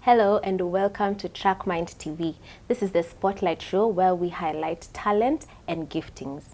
Hello and welcome to TrackMind TV. This is the spotlight show where we highlight talent and giftings.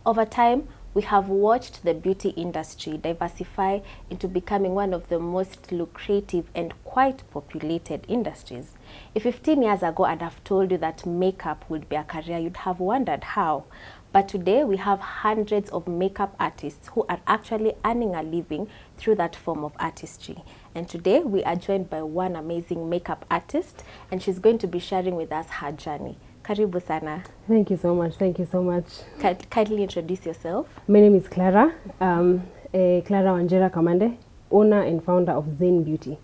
Over time, we have watched the beauty industry diversify into becoming one of the most lucrative and quite populated industries. If 15 years ago I'd have told you that makeup would be a career, you'd have wondered how. But today we have hundreds of makeup artists who are actually earning a living through that form of artistry. And today we are joined by one amazing makeup artist, and she's going to be sharing with us her journey. Karibu sana. Thank you so much. Thank you so much. Kindly introduce yourself. My name is Clara. Clara Wanjera Kamande, owner and founder of Zane Beauty.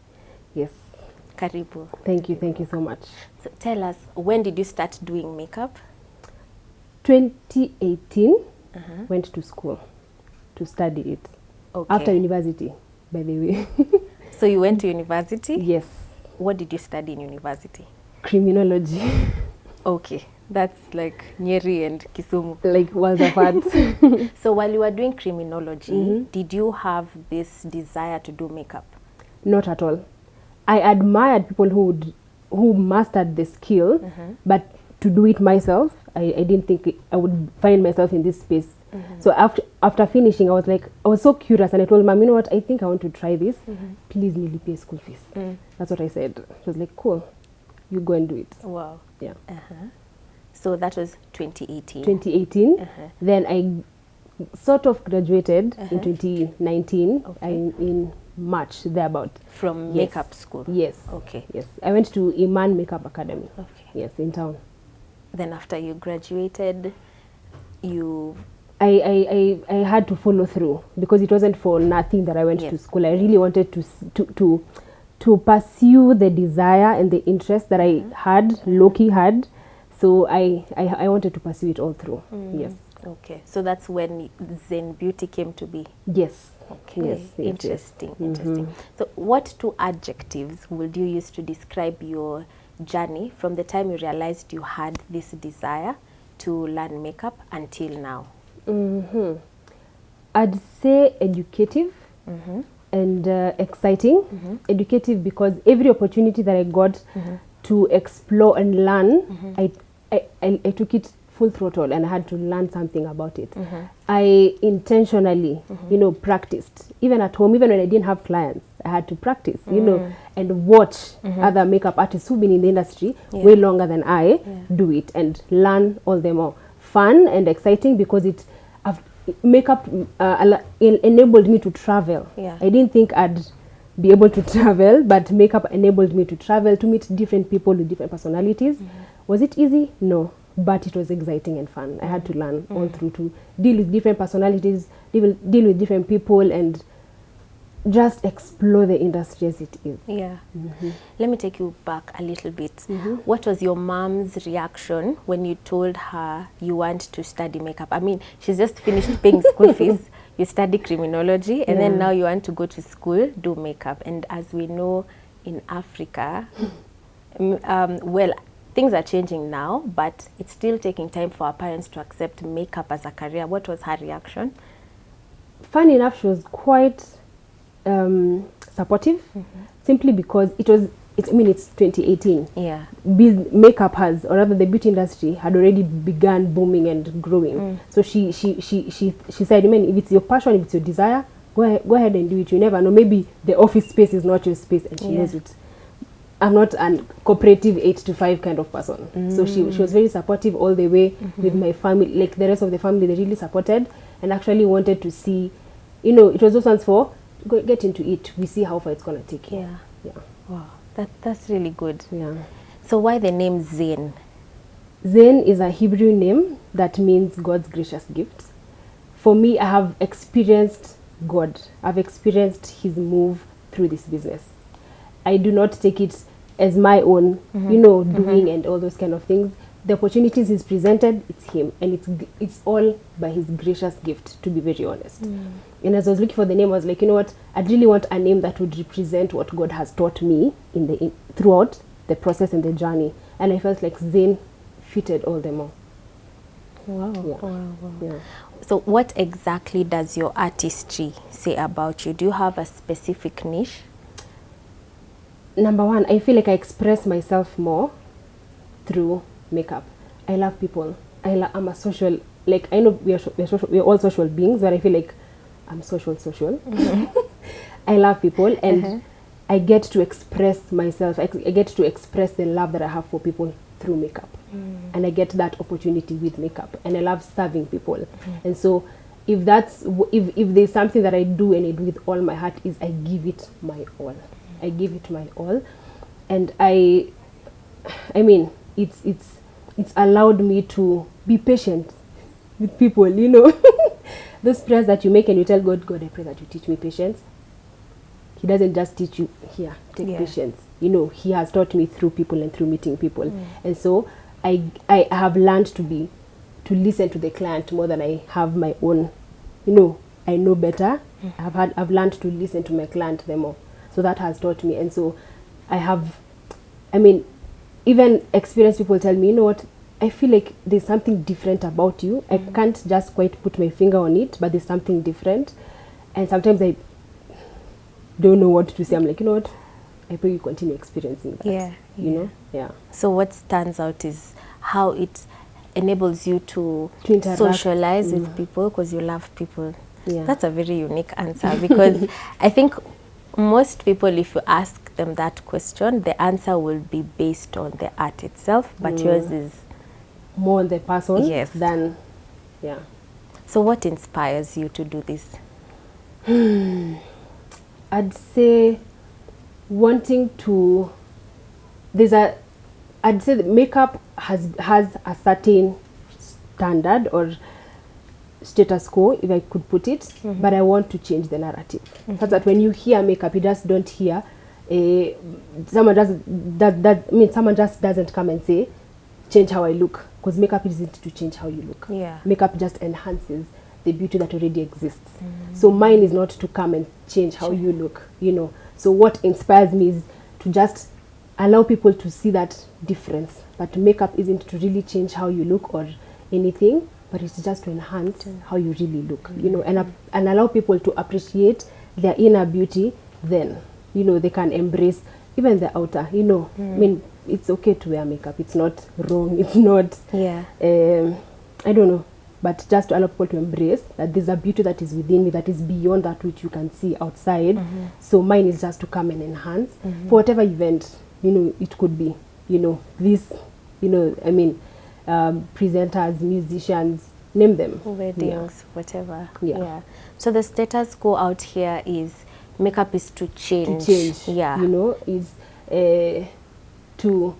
Yes. Karibu. Thank you. Thank you so much. So tell us, when did you start doing makeup? 2018, went to school to study it. Okay. After university, by the way. So you went to university? Yes. What did you study in university? Criminology. Okay, that's like Nyeri and Kisumu. Like worlds apart. So while you were doing criminology, did you have this desire to do makeup? Not at all. I admired people who mastered the skill, but to do it myself, I didn't think I would find myself in this space. So after finishing, I was so curious, and I told Mom, you know what, I think I want to try this. Please nearly pay school fees. That's what I said. She was like, cool, you go and do it. Wow. Yeah. So that was 2018. 2018. Then I sort of graduated in 2019. Okay. In March, thereabout. From Yes. makeup school? Yes. Okay. Yes. I went to Iman Makeup Academy. Okay. Yes, in town. Then after you graduated, you... I had to follow through because it wasn't for nothing that I went to school. I really wanted to pursue the desire and the interest that I had, low-key had. So I wanted to pursue it all through. Yes. Okay. So that's when Zane Beauty came to be? Yes. Okay. Yes, yes, Interesting. Interesting. So what two adjectives would you use to describe your journey from the time you realized you had this desire to learn makeup until now? I'd say educative and exciting. Educative because every opportunity that I got to explore and learn, I took it full throttle and I had to learn something about it. I intentionally, practiced. Even at home, even when I didn't have clients, I had to practice, and watch other makeup artists who've been in the industry way longer than I do it and learn all the more. Fun and exciting because makeup enabled me to travel. Yeah. I didn't think I'd be able to travel, but makeup enabled me to travel, to meet different people with different personalities. Was it easy? No. But it was exciting and fun. I had to learn all through to deal with different personalities, deal with different people, and just explore the industry as it is. Yeah. Let me take you back a little bit. What was your mom's reaction when you told her you want to study makeup? I mean, she's just finished paying school fees. You study criminology, and then now you want to go to school, do makeup. And as we know in Africa, well, things are changing now, but it's still taking time for our parents to accept makeup as a career. What was her reaction? Funny enough, she was quite supportive, simply because it's 2018. Yeah. Makeup has, or rather the beauty industry had already begun booming and growing. So she said, if it's your passion, if it's your desire, go ahead and do it. You never know, maybe the office space is not your space, and she knows it. I'm not a cooperative 8 to 5 kind of person. So she was very supportive all the way with my family. Like the rest of the family, they really supported and actually wanted to see, it was those ones for get into it. We see how far it's gonna take you. Yeah. Wow, that's really good. Yeah. So why the name Zane? Zane is a Hebrew name that means God's gracious gift. For me, I have experienced God. I've experienced His move through this business. I do not take it as my own, doing and all those kind of things. The opportunities He's presented, it's Him, and it's all by His gracious gift, to be very honest. And as I was looking for the name, I was like, you know what, I'd really want a name that would represent what God has taught me throughout the process and the journey. And I felt like Zane fitted all the more. Wow. Yeah. Wow. Yeah. So what exactly does your artistry say about you? Do you have a specific niche? number one, I feel like I express myself more through makeup. I love people. I'm a social, like, I know we are all social beings, but I feel like I'm social. I love people, and I get to express myself. I get to express the love that I have for people through makeup, and I get that opportunity with makeup, and I love serving people. And so if there's something that I do and I do with all my heart, is I give it my all. I give it my all, and I mean, it's allowed me to be patient with people, you know. Those prayers that you make and you tell God, I pray that you teach me patience. He doesn't just teach you, here, take patience. You know, he has taught me through people and through meeting people. And so I have learned to listen to the client more than I have my own, you know, I know better. I've learned to listen to my client the more. So that has taught me. And so even experienced people tell me, you know what, I feel like there's something different about you. I can't just quite put my finger on it, but there's something different. And sometimes I don't know what to say. I'm like, you know what, I pray you continue experiencing that. You know? Yeah. So what stands out is how it enables you to socialize with people, because you love people. That's a very unique answer, because I think most people, if you ask them that question, the answer will be based on the art itself, but yours is more on the person than, So what inspires you to do this? I'd say wanting to, I'd say that makeup has a certain standard or status quo, if I could put it, but I want to change the narrative. So that when you hear makeup, you just don't hear someone just doesn't come and say, change how I look, because makeup isn't to change how you look. Makeup just enhances the beauty that already exists. So mine is not to come and change how you look, you know. So what inspires me is to just allow people to see that difference, that makeup isn't to really change how you look or anything, but it's just to enhance how you really look, you know, and allow people to appreciate their inner beauty. Then, you know, they can embrace even the outer, you know. I mean, it's okay to wear makeup. It's not wrong. It's not, I don't know, but just to allow people to embrace that there's a beauty that is within me that is beyond that which you can see outside. So mine is just to come and enhance for whatever event, you know, it could be, you know, this, you know, I mean, presenters, musicians, name them. Weddings, whatever. So the status quo out here is makeup is to change. You know, is to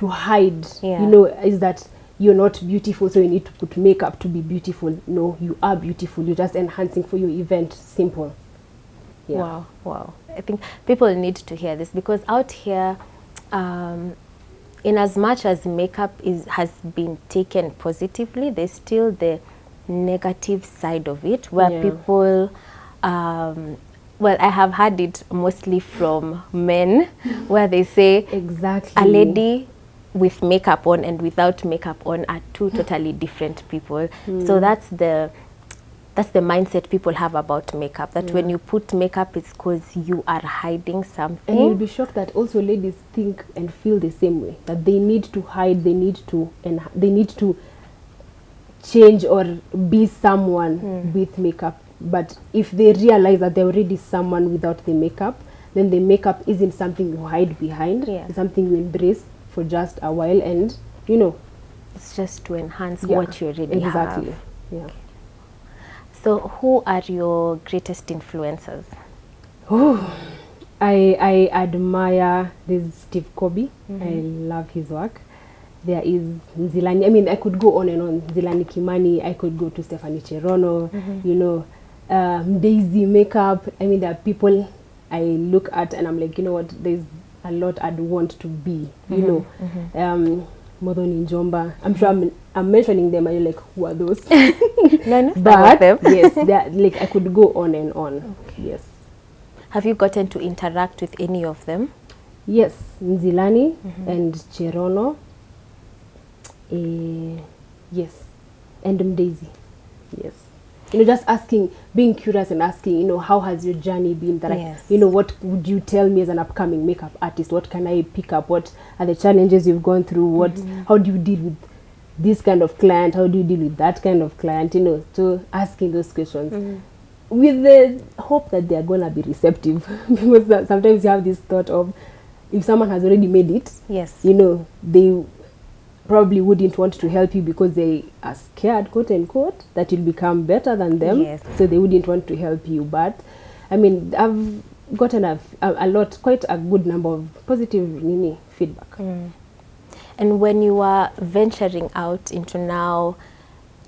hide. You know, is that you're not beautiful, so you need to put makeup to be beautiful. No, you are beautiful. You're just enhancing for your event. Simple. Wow. I think people need to hear this, because out here, in as much as makeup has been taken positively, there's still the negative side of it, where people, well, I have heard it mostly from men, where they say a lady with makeup on and without makeup on are two totally different people. So that's the mindset people have about makeup, that when you put makeup, it's because you are hiding something. And you'll be shocked that also ladies think and feel the same way, that they need to hide, they need to change or be someone with makeup. But if they realize that they're already someone without the makeup, then the makeup isn't something you hide behind. It's something you embrace for just a while, and you know, it's just to enhance what you already have. So who are your greatest influencers? I admire this Steve Kobe. I love his work. There is Nzilani. I mean, I could go on and on. Nzilani Kimani. I could go to Stephanie Cherono. You know, Daisy Makeup. I mean, there are people I look at and I'm like, you know what, there's a lot I'd want to be, you know. Modoni Njomba. I'm sure I'm mentioning them and you're like, who are those? But yes, like I could go on and on. Yes. Have you gotten to interact with any of them? Yes, Nzilani and Cherono. Yes, and Daisy. Yes. You know, just asking, being curious and asking, you know, how has your journey been? That Yes. you know, what would you tell me as an upcoming makeup artist? What can I pick up? What are the challenges you've gone through? What, how do you deal with this kind of client? How do you deal with that kind of client? You know, so asking those questions with the hope that they are gonna be receptive, because sometimes you have this thought of, if someone has already made it, Yes. you know, they probably wouldn't want to help you because they are scared, quote unquote, that you'll become better than them. Yes. So they wouldn't want to help you. But I mean, I've gotten a lot, quite a good number of positive feedback. And when you are venturing out into now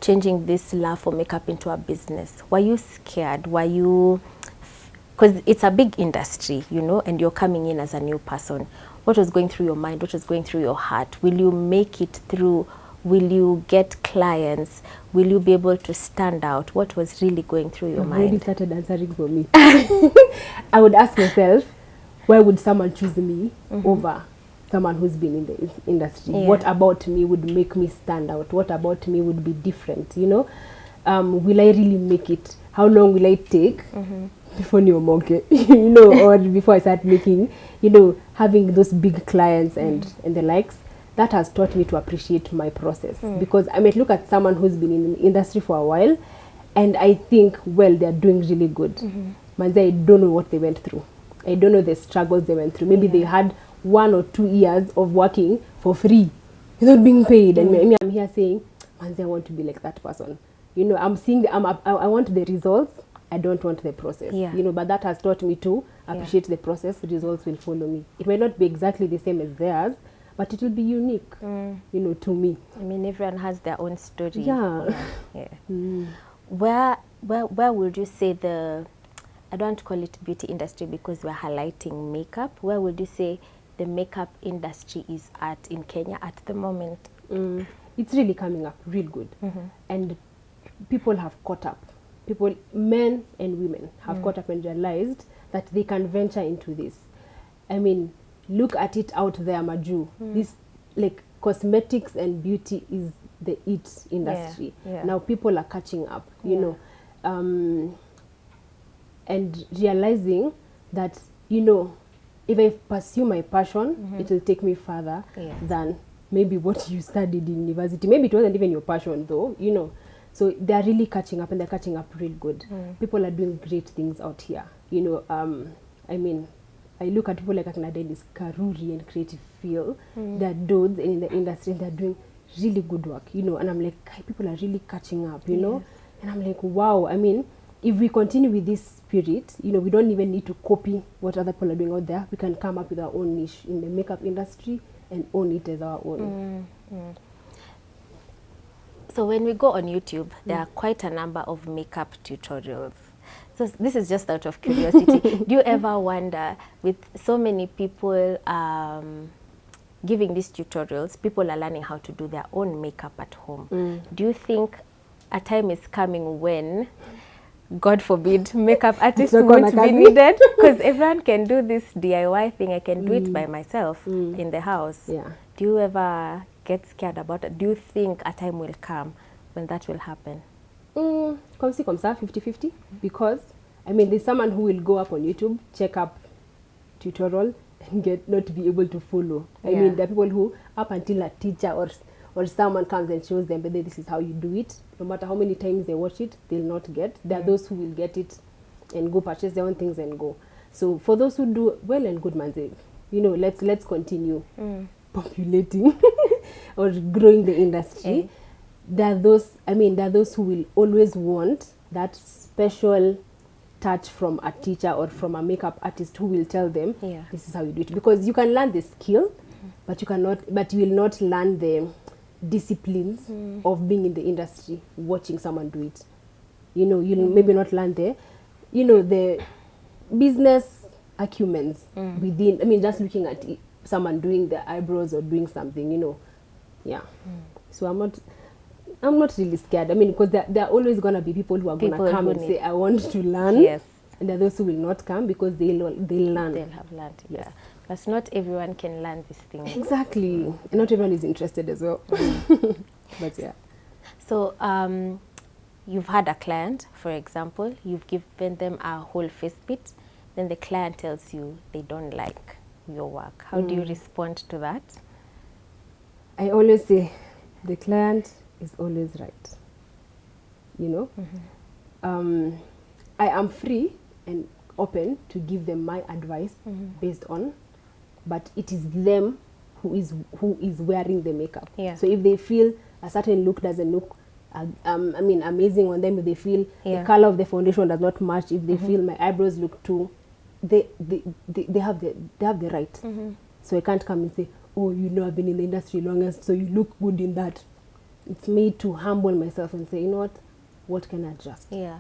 changing this love for makeup into a business, were you scared? Were you, because it's a big industry, you know, and you're coming in as a new person. What was going through your mind? What was going through your heart? Will you make it through? Will you get clients? Will you be able to stand out? What was really going through your I've already mind? started answering for me. I would ask myself, why would someone choose me over someone who's been in the industry? Yeah. What about me would make me stand out? What about me would be different? You know, will I really make it? How long will I take before Niomoke, you know, or before I start making, you know, having those big clients and the likes? That has taught me to appreciate my process, because I might look at someone who's been in the industry for a while and I think, well, they're doing really good. Manze, I don't know what they went through. I don't know the struggles they went through. Maybe they had 1 or 2 years of working for free without being paid. And me, I'm here saying, Manze, I want to be like that person. You know, I'm seeing, I want the results. I don't want the process. Yeah. You know, but that has taught me to appreciate the process. The results will follow me. It may not be exactly the same as theirs, but it will be unique, you know, to me. I mean, everyone has their own story. Yeah. Where would you say the, I don't want to call it beauty industry because we're highlighting makeup. Where would you say the makeup industry is at in Kenya at the moment? It's really coming up real good. And people have caught up. People, men and women, have caught up and realized that they can venture into this. I mean, look at it out there, Maju. This, like, cosmetics and beauty is the it industry. Now people are catching up, you know, and realizing that, you know, if I pursue my passion, it will take me further than maybe what you studied in university. Maybe it wasn't even your passion though, you know. So they're really catching up, and they're catching up real good. People are doing great things out here. You know, I mean, I look at people like Akinada in this Karuri and creative field. They're dudes in the industry, and they're doing really good work, you know. And I'm like, people are really catching up, you know. And I'm like, wow. I mean, if we continue with this spirit, you know, we don't even need to copy what other people are doing out there. We can come up with our own niche in the makeup industry and own it as our own. So when we go on YouTube, there are quite a number of makeup tutorials. So this is just out of curiosity. Do you ever wonder, with so many people giving these tutorials, people are learning how to do their own makeup at home. Do you think a time is coming when, God forbid, makeup artists won't be needed? Because everyone can do this DIY thing. I can do it by myself in the house. Do you ever get scared about it? Do you think a time will come when that will happen? Comme si, comme ça, 50-50. Because, I mean, there's someone who will go up on YouTube, check up tutorial, and not be able to follow. I mean, there are people who, up until a teacher or someone comes and shows them, but this is how you do it. No matter how many times they watch it, they'll not get. There are those who will get it and go purchase their own things and go. So for those who do well and good, Manze, you know, let's continue populating or growing the industry. There are those, I mean, there are those who will always want that special touch from a teacher or from a makeup artist who will tell them, this is how you do it. Because you can learn the skill, but you will not learn the disciplines of being in the industry, watching someone do it. You know, you'll maybe not learn the, you know, the business acumens within, I mean, just looking at someone doing the eyebrows or doing something, you know. So I'm not really scared. I mean, because there are always going to be people who are going to come and say, I want to learn. And there are those who will not come because they'll learn. They'll have learned, But not everyone can learn these things. Exactly. And not everyone is interested as well. But yeah. So you've had a client, for example, you've given them a whole face bit, then the client tells you they don't like your work. How do you respond to that? I always say the client is always right. You know, I am free and open to give them my advice based on, but it is them who is wearing the makeup. Yeah. So if they feel a certain look doesn't look amazing on them, if they feel the color of the foundation does not match, if they feel my eyebrows look too, they have the right. So I can't come and say, oh, you know, I've been in the industry longest, so you look good in that. It's me to humble myself and say, you know what can I adjust? Yeah.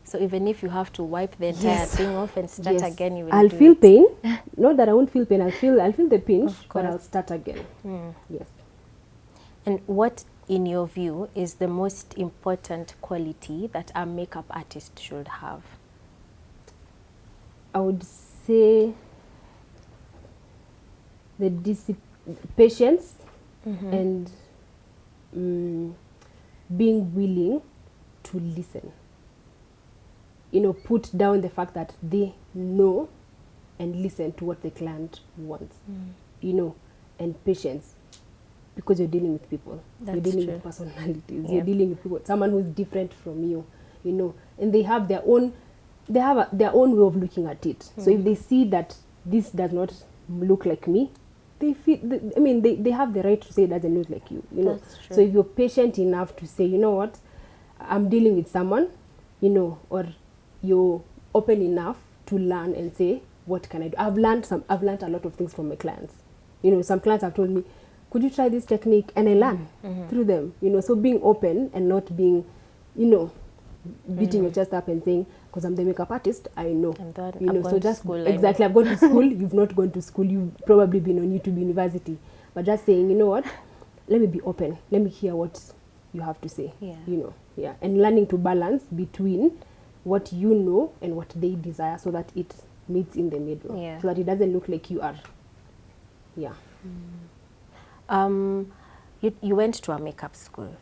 So even if you have to wipe the entire thing off and start again, you will I'll do feel it. pain. Not that I won't feel pain. I'll feel the pinch, but I'll start again. Yes. And what, in your view, is the most important quality that a makeup artist should have? I would say the patience and being willing to listen. You know, put down the fact that they know and listen to what the client wants. You know, and patience, because you're dealing with people. You're dealing with personalities. You're dealing with people, someone who's different from you. You know, and they have their own. They have their own way of looking at it. So if they see that this does not look like me, they feel. They have the right to say it doesn't look like you. You know. So if you're patient enough to say, you know what, I'm dealing with someone, you know, or you're open enough to learn and say, what can I do? I've learned a lot of things from my clients. You know, some clients have told me, could you try this technique? And I learn through them. You know, so being open and not being, you know, beating your chest up and saying, because I'm the makeup artist, I know. You know, so just exactly, I've gone to school. You've not gone to school. You've probably been on YouTube University, but just saying, you know what? Let me be open. Let me hear what you have to say. You know, and learning to balance between what you know and what they desire, so that it meets in the middle, so that it doesn't look like you are. You went to a makeup school.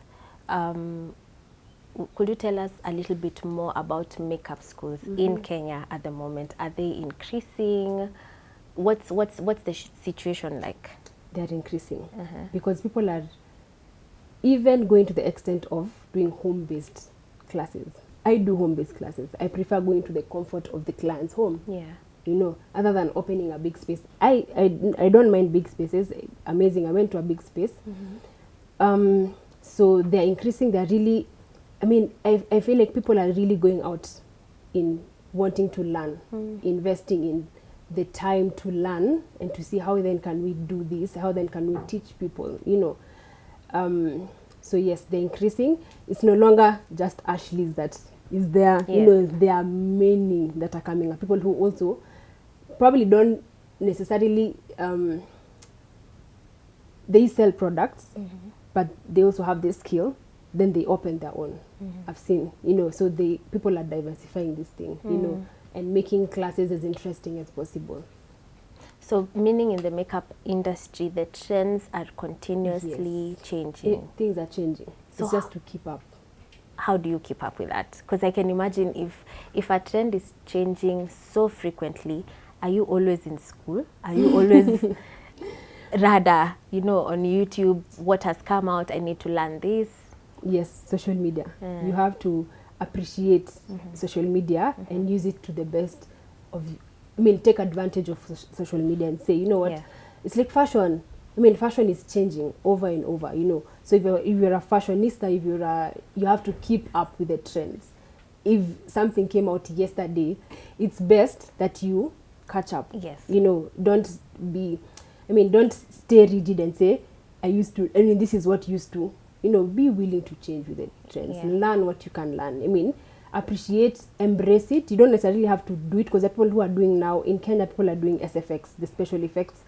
Could you tell us a little bit more about makeup schools in Kenya at the moment? Are they increasing? What's the situation like? They're increasing because people are even going to the extent of doing home-based classes. I do home-based classes. I prefer going to the comfort of the client's home. You know, other than opening a big space. I don't mind big spaces. Amazing. I went to a big space. So they're increasing. They're really, I feel like people are really going out in wanting to learn, investing in the time to learn and to see how then can we do this, how then can we teach people, you know. So yes, they're increasing. It's no longer just Ashley's that is there. You know, there are many that are coming up. People who also probably don't necessarily, they sell products, but they also have this skill. Then they open their own. I've seen, you know, so people are diversifying this thing, you know, and making classes as interesting as possible. So meaning in the makeup industry, the trends are continuously changing. Things are changing. So it's just to keep up. How do you keep up with that? Because I can imagine if a trend is changing so frequently, are you always in school? Are you always rather, you know, on YouTube, what has come out, I need to learn this? Yes, social media. You have to appreciate social media and use it to the best of, take advantage of social media and say, you know what, it's like fashion. Fashion is changing over and over, you know. So if you're a fashionista, you have to keep up with the trends. If something came out yesterday, it's best that you catch up. You know, don't stay rigid and say, this is what used to. You know, be willing to change with the trends. Learn what you can learn. Appreciate, embrace it. You don't necessarily have to do it, because the people who are doing now in Kenya, people are doing SFX, the special effects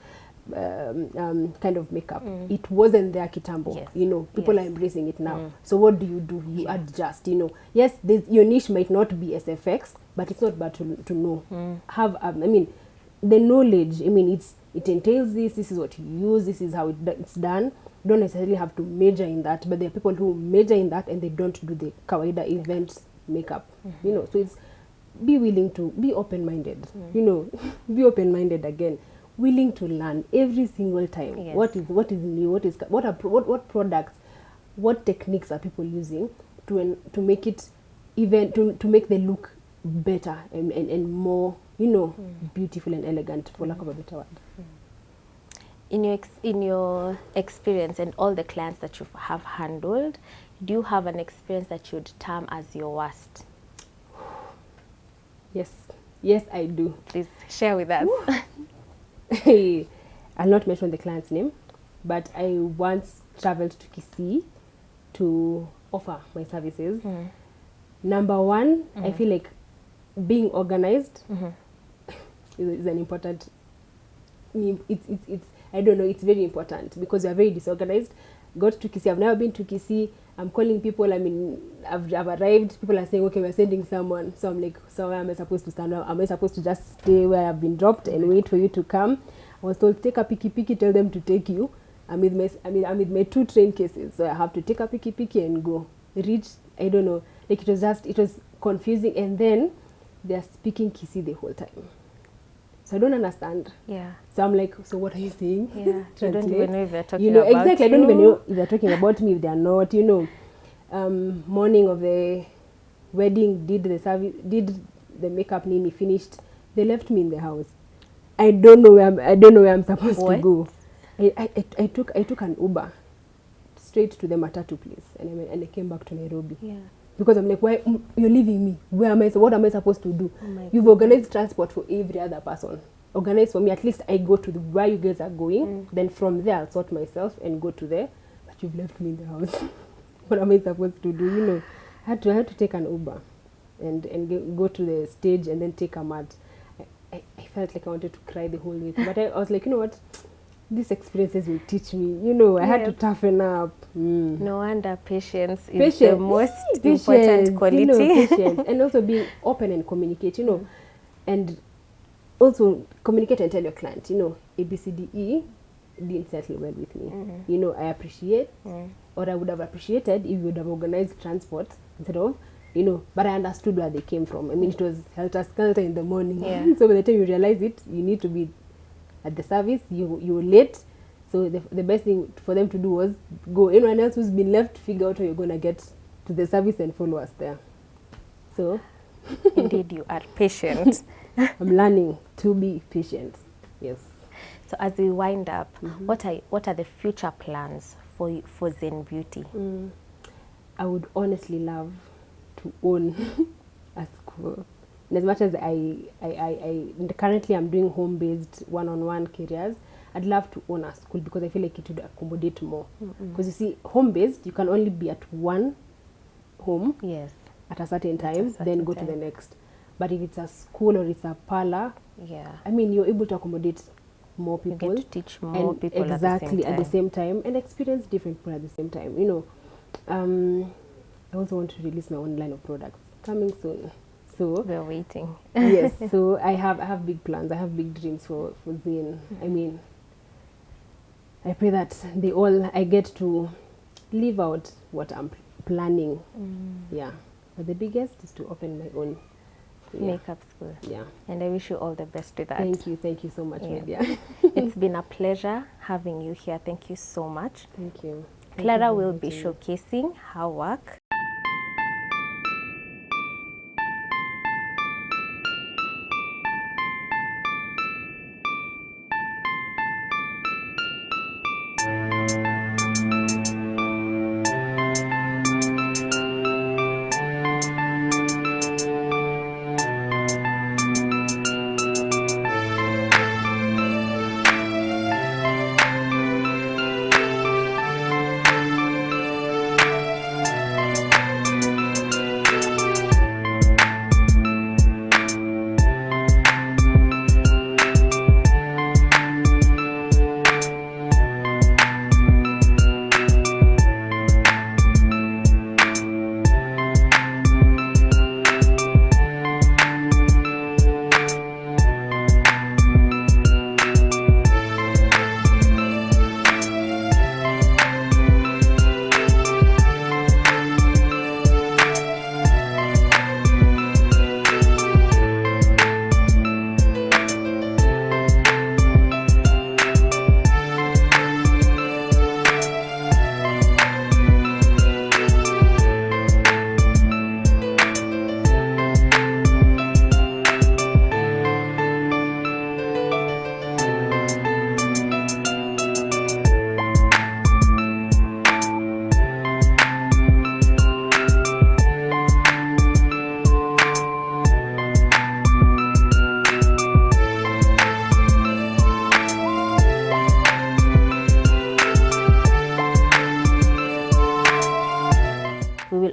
kind of makeup. It wasn't there kitambo. You know, people are embracing it now. So what do? You adjust. You know, yes, your niche might not be SFX, but it's not bad to know. Have the knowledge. it entails this. This is what you use. This is how it's done. You don't necessarily have to major in that, but there are people who major in that and they don't do the kawaida event makeup. You know, so it's be willing to be open-minded. You know, be open-minded again. Willing to learn every single time. Yes. What is new? What products? What techniques are people using to make it even to make the look better and more, you know, beautiful and elegant, for lack of a better word. In your experience and all the clients that you have handled, do you have an experience that you'd term as your worst? Yes, I do. Please share with us. I'll not mention the client's name, but I once traveled to Kisii to offer my services. Number one, I feel like being organized is an important. It's I don't know. It's very important because we are very disorganized. Got to Kisii. I've never been to Kisii. I'm calling people. I mean, I've arrived. People are saying, okay, we're sending someone. So I'm like, so where am I supposed to stand up? Am I supposed to just stay where I've been dropped and wait for you to come? I was told, take a piki, tell them to take you. I'm with my 2 train cases, so I have to take a piki and go. Reach, I don't know. Like it was confusing, and then they're speaking Kisii the whole time. So I don't understand. Yeah. So I'm like, so what are you saying? Yeah. I don't even know if they're talking about exactly. I don't even know if they're talking about me, if they're not, you know. Morning of the wedding, did the makeup name, finished. They left me in the house. I don't know where I'm supposed to go. I took an Uber straight to the Matatu place, and I came back to Nairobi. Yeah. Because I'm like, why you're leaving me? What am I supposed to do? You've organized transport for every other person. Organize for me. At least I go to where you guys are going. Then from there I'll sort myself and go to there. But you've left me in the house. What am I supposed to do? You know, I had to take an Uber and go to the stage and then take a mat. I felt like I wanted to cry the whole way. But I was like, you know what? These experiences will teach me. You know, I had to toughen up. No wonder patience is the most important quality. You know, patience. And also being open and communicate, you know. And also communicate and tell your client, you know, ABCDE didn't settle well with me. You know, I appreciate, or I would have appreciated if you would have organized transport instead of, you know, but I understood where they came from. I mean, it was helter-skelter in the morning. Yeah. So by the time you realize it, you need to be at the service. You were late. So the best thing for them to do was go. Anyone else who's been left, figure out how you're going to get to the service and follow us there. So indeed, you are patient. I'm learning to be patient. Yes. So as we wind up, what are the future plans for Zane Beauty? I would honestly love to own a school. And as much as I currently I'm doing home-based one-on-one careers, I'd love to own a school because I feel like it would accommodate more. Because you see, home-based, you can only be at one home at a certain time, then go to the next. But if it's a school or it's a parlor, I mean, you're able to accommodate more people. You get to teach more people exactly at the same time and experience different people at the same time. You know, I also want to release my own line of products coming soon. So we're waiting. Yes, so I have big plans. I have big dreams for Zane. I mean, I pray that I get to live out what I'm planning. Yeah, but the biggest is to open my own makeup school. Yeah, and I wish you all the best with that. Thank you so much, Media. It's been a pleasure having you here. Thank you so much. Thank you. Clara will be showcasing her work.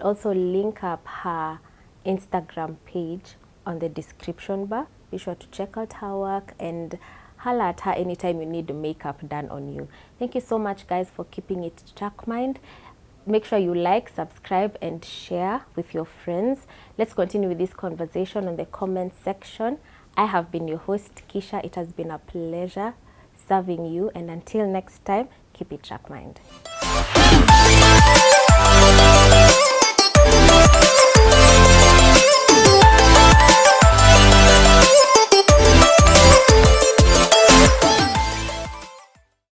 also link up her Instagram page on the description bar. Be sure to check out her work and holla at her anytime you need makeup done on you. Thank you so much, guys, for keeping it Track Mind. Make sure you like, subscribe, and share with your friends. Let's continue with this conversation on the comment section. I have been your host, KEYSHIA. It has been a pleasure serving you, and until next time, keep it Track Mind.